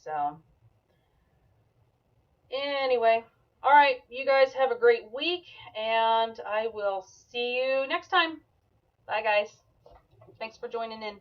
So, anyway. All right, you guys have a great week, and I will see you next time. Bye, guys. Thanks for joining in.